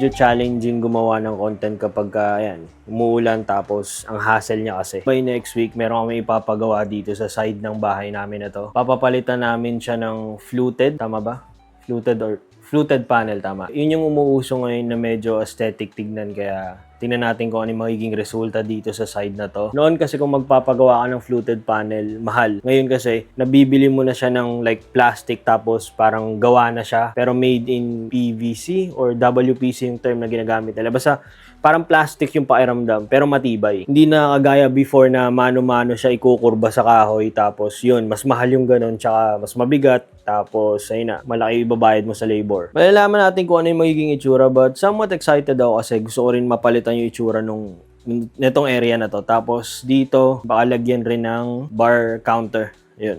medyo challenging gumawa ng content kapag ayan, umuulan tapos ang hassle niya kasi. By next week, meron kami ipapagawa dito sa side ng bahay namin na to. Papapalitan namin siya ng fluted, tama ba? Fluted panel, tama. Yun yung umuuso ngayon na medyo aesthetic tignan, kaya tingnan natin kung ano yung magiging resulta dito sa side na to. Noon kasi kung magpapagawa ka ng fluted panel, mahal. Ngayon kasi, nabibili mo na siya ng like plastic tapos parang gawa na siya pero made in PVC or WPC yung term na ginagamit nila. Basta parang plastic yung pakiramdam pero matibay. Hindi na kagaya before na mano-mano siya ikukurba sa kahoy tapos yun, mas mahal yung ganun tsaka mas mabigat tapos ayun na, malaki ibabayad mo sa labor. Malalaman natin kung ano yung magiging itsura but somewhat excited ako kasi gusto ko rin mapalitan yung itsura netong area na to. Tapos dito, baka lagyan rin ng bar counter. Yun.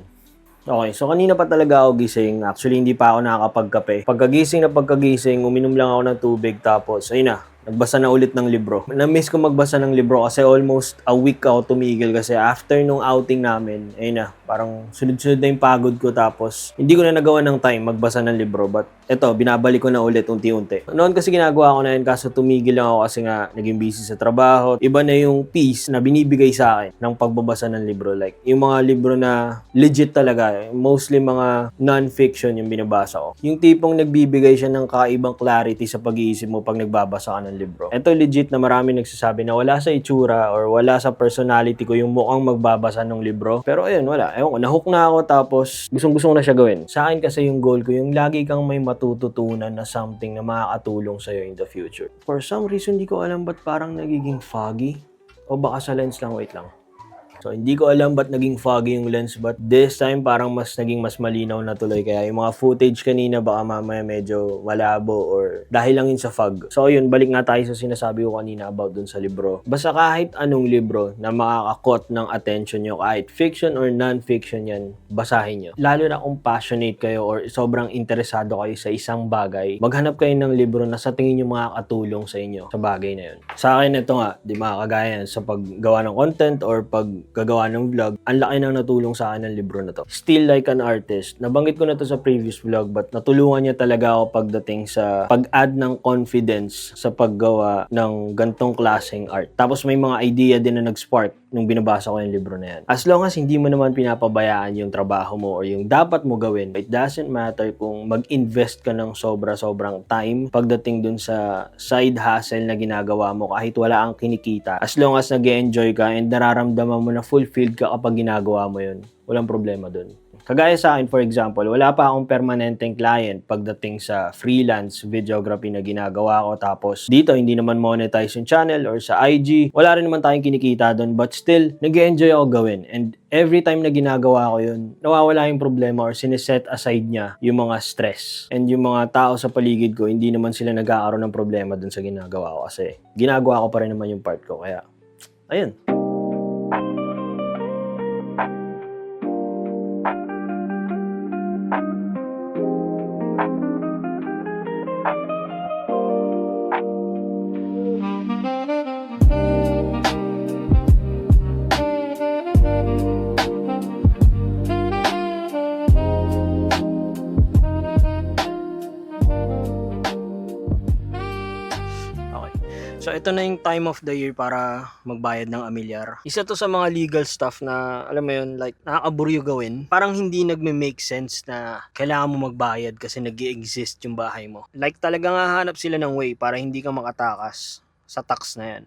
Okay, so kanina pa talaga ako gising. Actually, hindi pa ako nakakapagkape. Pagkagising, uminom lang ako ng tubig. Tapos, ayun na, nagbasa na ulit ng libro. Na-miss ko magbasa ng libro kasi almost a week ako tumigil kasi after nung outing namin, ayun na, parang sunod-sunod na yung pagod ko tapos hindi ko na nagawa ng time magbasa ng libro but eto, binabalik ko na ulit unti-unti. Noon kasi ginagawa ko na yun kaso tumigil lang ako kasi nga naging busy sa trabaho. Iba na yung peace na binibigay sa akin ng pagbabasa ng libro. Like, yung mga libro na legit talaga, mostly mga non-fiction yung binabasa ko. Yung tipong nagbibigay siya ng kakaibang clarity sa pag-iisip mo pag nagbabasa ka ng libro. Ito legit na marami nagsasabi na wala sa itsura or wala sa personality ko yung mukhang magbabasa ng libro. Pero ayun, wala. Ewan ko, nahook na ako tapos gustong-gusto ko na siya gawin. Sa akin kasi yung goal ko, yung lagi kang may matututunan na something na makakatulong sa'yo in the future. For some reason, di ko alam ba't parang nagiging foggy. O baka sa lens lang, wait lang. So, hindi ko alam ba't naging foggy yung lens but this time parang naging mas malinaw na tuloy. Kaya yung mga footage kanina baka mamaya medyo malabo or dahil lang yun sa fog. So, yun, balik nga tayo sa sinasabi ko kanina about dun sa libro. Basta kahit anong libro na makakakot ng attention nyo, kahit fiction or non-fiction yan, basahin nyo. Lalo na kung passionate kayo or sobrang interesado kayo sa isang bagay, maghanap kayo ng libro na sa tingin nyo makakatulong sa inyo sa bagay na yun. Sa akin, ito nga, di makakagaya sa paggawa ng content or gagawa ng vlog, ang laki nang natulong sa akin ng libro na to. Still Like an Artist. Nabanggit ko na to sa previous vlog but natulungan niya talaga ako pagdating sa pag-add ng confidence sa paggawa ng gantong klaseng art. Tapos may mga idea din na nag-spark nung binabasa ko yung libro na yan. As long as hindi mo naman pinapabayaan yung trabaho mo or yung dapat mo gawin, it doesn't matter kung mag-invest ka ng sobra-sobrang time pagdating dun sa side hustle na ginagawa mo kahit wala kang kinikita. As long as nag-enjoy ka and nararamdaman mo na fulfilled ka kapag ginagawa mo yun, walang problema dun. Kagaya sa akin, for example, wala pa akong permanenteng client pagdating sa freelance videography na ginagawa ko. Tapos dito, hindi naman monetize yung channel or sa IG. Wala rin naman tayong kinikita doon. But still, nag-enjoy ako gawin. And every time na ginagawa ko yun, nawawala yung problema or sineset aside niya yung mga stress. And yung mga tao sa paligid ko, hindi naman sila nagkakaroon ng problema doon sa ginagawa ko. Kasi ginagawa ko pa rin naman yung part ko. Kaya, ayun. So, ito na yung time of the year para magbayad ng amilyar. Isa to sa mga legal stuff na, alam mo yun, like, nakakaburyo gawin. Parang hindi nagme-make sense na kailangan mo magbayad kasi nag-i-exist yung bahay mo. Like, talagang hahanap sila ng way para hindi ka makatakas sa tax na yan.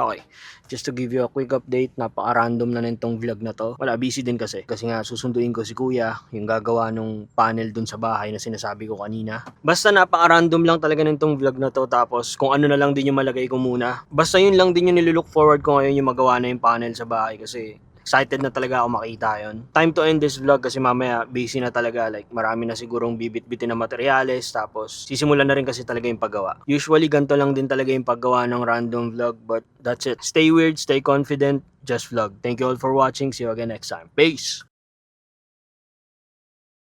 Okay, just to give you a quick update, napaka-random na nitong vlog na to. Wala, busy din kasi nga susunduin ko si kuya, yung gagawa nung panel dun sa bahay na sinasabi ko kanina. Basta napaka-random lang talaga nitong vlog na to, tapos kung ano na lang din yung malagay ko muna. Basta yun lang din yung nilook forward ko ngayon, yung magawa na yung panel sa bahay kasi excited na talaga ako makita yon. Time to end this vlog kasi mamaya busy na talaga. Like, marami na sigurong bibit-bitin na materyales. Tapos, sisimulan na rin kasi talaga yung paggawa. Usually, ganito lang din talaga yung paggawa ng random vlog. But that's it. Stay weird, stay confident, just vlog. Thank you all for watching. See you again next time. Peace!